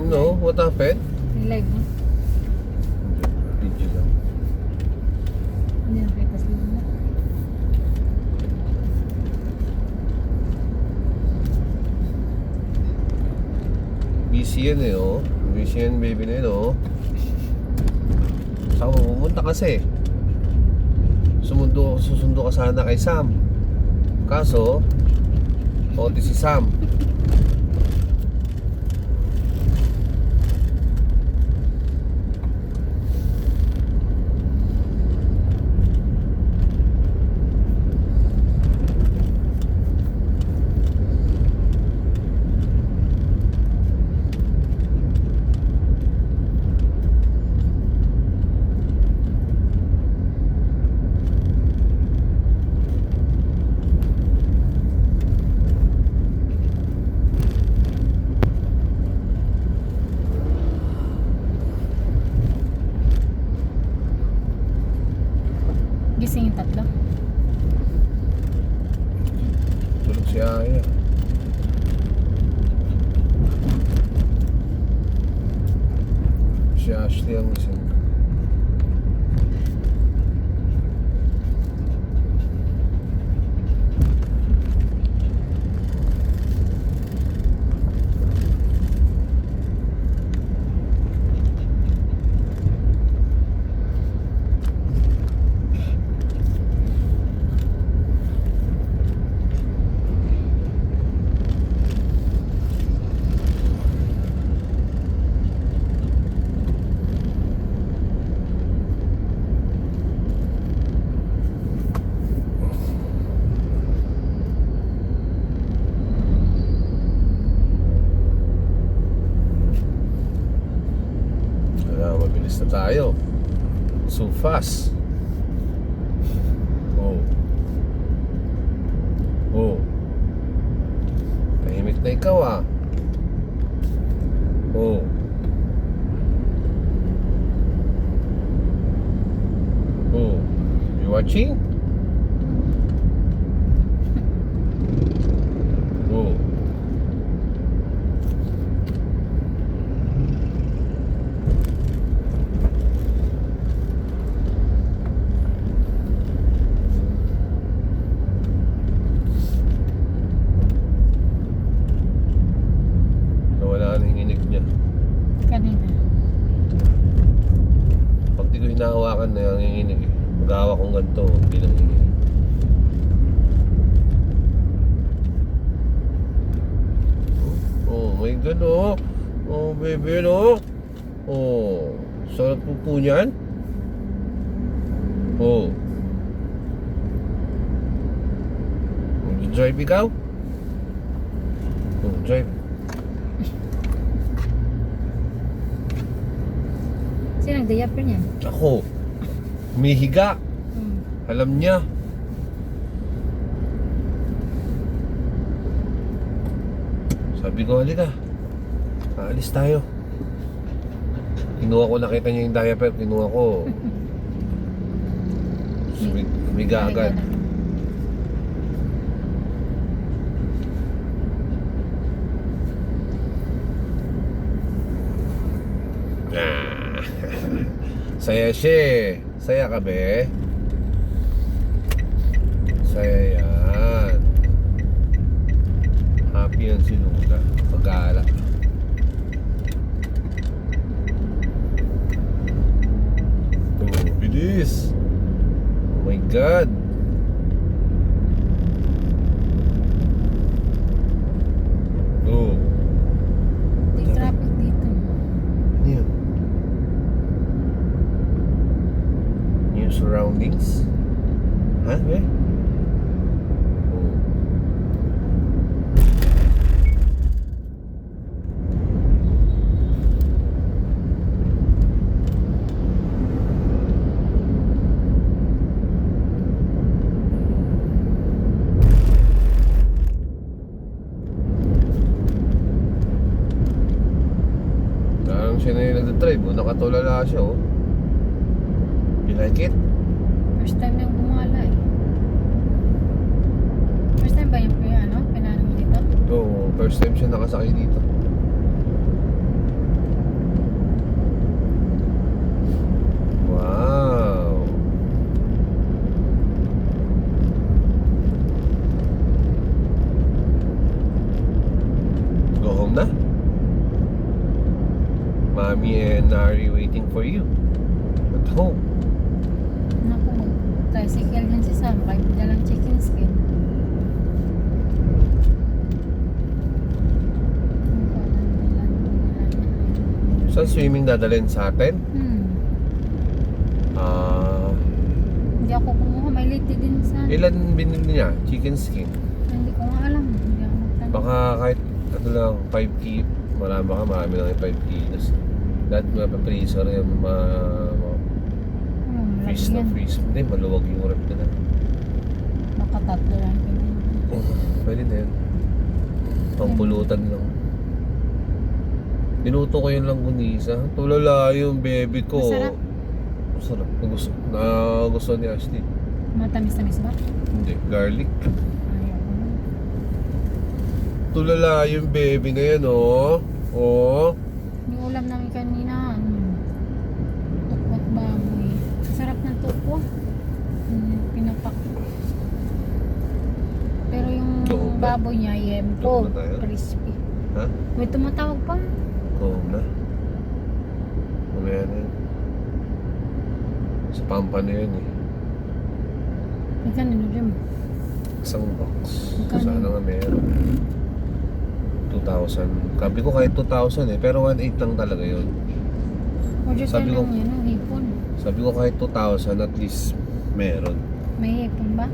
No, what happened? Live mo? Video lang. Hindi nakita sa live mo. Busy yan eh, oh. Busy yan, baby na yun, oh. Saan ka pumunta kasi? Susundo ka sana kay Sam. Kaso, pati si Sam. Gising yung tatlo. Tulog si Aya. Si Ashley ang gising. Mabilis na tayo. So fast. Oh. Oh. Tahimik na ikaw ah. Oh. Oh. You watching? Oh. Nawala na yung inig niya. Kanina. Pag di ko hinahawakan na yung inig eh. Mag-hawak kong ganito, hindi lang inig. Oh my God, oh. Oh baby, no. Oh, sarap po niyan. Oh. Mag-drive ikaw? Oh, drive. Sino nag-diaper niyan? Ako. Humihiga. Alam niya. Sabi ko, halika. Aalis tayo. Kinuha ko, nakita niya yung diaper. Kinuha ko. Humiga agad. Saya siya eh. Saya ka be? Saya yan. Happy yan si Luna. Pag-aala. Oh, bilis. Oh my God. Oh. Di traffic dito. Ano yun? New surroundings? Ha? Eh? Oh. Parang siya na yung nag-drive, oh. Nakatulala siya, oh. You like it? First time niyang gumala eh. First time ba yung pinano mo dito? Oo, first time siya nakasakay dito. home na? Mommy and Nari waiting for you at home. Naku, mag-tricycle yan si Sam. Kahit dalang chicken skin. Saan swimming dadalhin sa atin? Ah, Hindi ako kumuha. May liti din sa... ilan binili niya? Chicken skin. Hindi ko nga alam. Hindi ako magtanong. Baka kahit ano lang, 5 kg. Marami lang yung 5 kilos. Lahat mga pa-freezer yung freeze na yan. freeze. Hindi, maluwag yung rep nila. Baka tatlo lang. Pwede na yan. Pampulutan lang. Pinuto ko yung langgunisa. Tulala yung baby ko. Masarap. Masarap. Gusto ni Ashley. Matamis-tamis ba? Hindi, garlic. Ayaw ko. Tulala yung baby na yan, oh. Oh. Yung ulam namin kanina, tukot baboy. Sarap ng tuko. Pinapak. Pero yung Tuko ba? baboy niya, yempo. Tuko na tayo? Crispy. Ha? May tumatawag pa. Oo na. Mamaya na yan. Sa pampa na yan eh. Magkano nilagyan mo? Isang box. Magkano? Sana nga meron. 2,000. Sabi ko kahit 2,000 eh. Pero 1,800 lang talaga yun. Order ka Sabi ko- lang yan, ang hipon. Sabi ko kahit 2,000 at least meron. May hipon ba?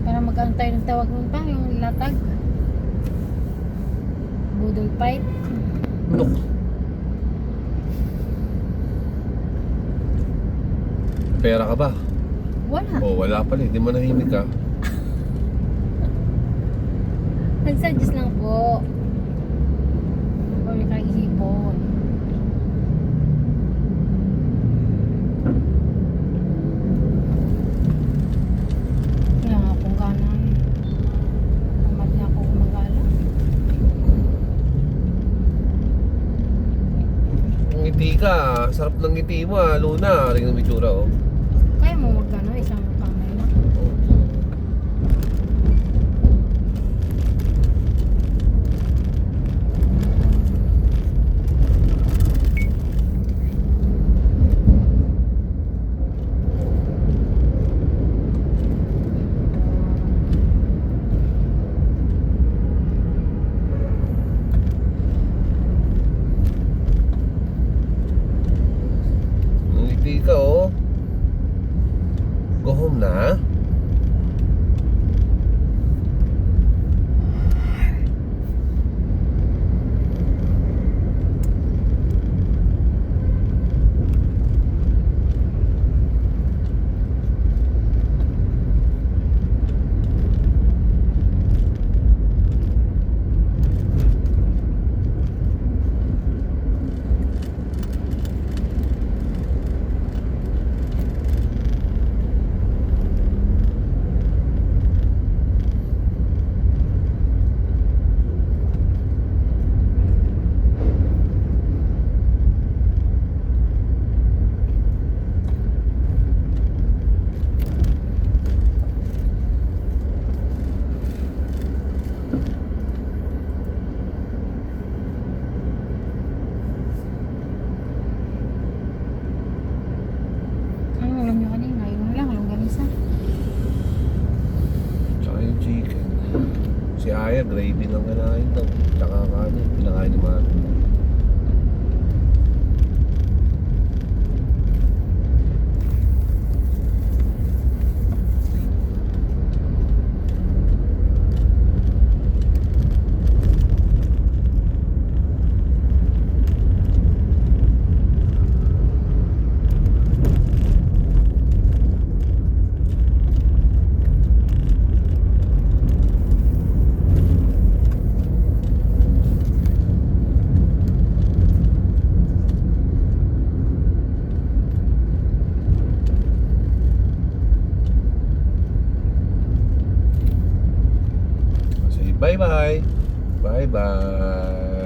Para mag-antay ng tawag nun pa, yung latag. Budol fight. Look. Pera ka ba? Wala. Oh, wala pala eh. Di mo nahimik ka. Nagsuggest lang po. Huwag ka hipon. Kaya nga kung gano'n. Tamad na ako gumagala. Ngiti ka. Sarap ng ngiti mo ah. Luna. Ring ng itsura oh. Kaya mo wag gano'n, isang kamay na. Ngiti ka oh. Go home na. Ano ulam niyo kanina? Yung lang, longganisa. Tsaka yung chicken. Si Aya, gravy lang kanain daw. Tsaka kanin. Pinakain ni Mami. Say bye-bye. Bye-bye.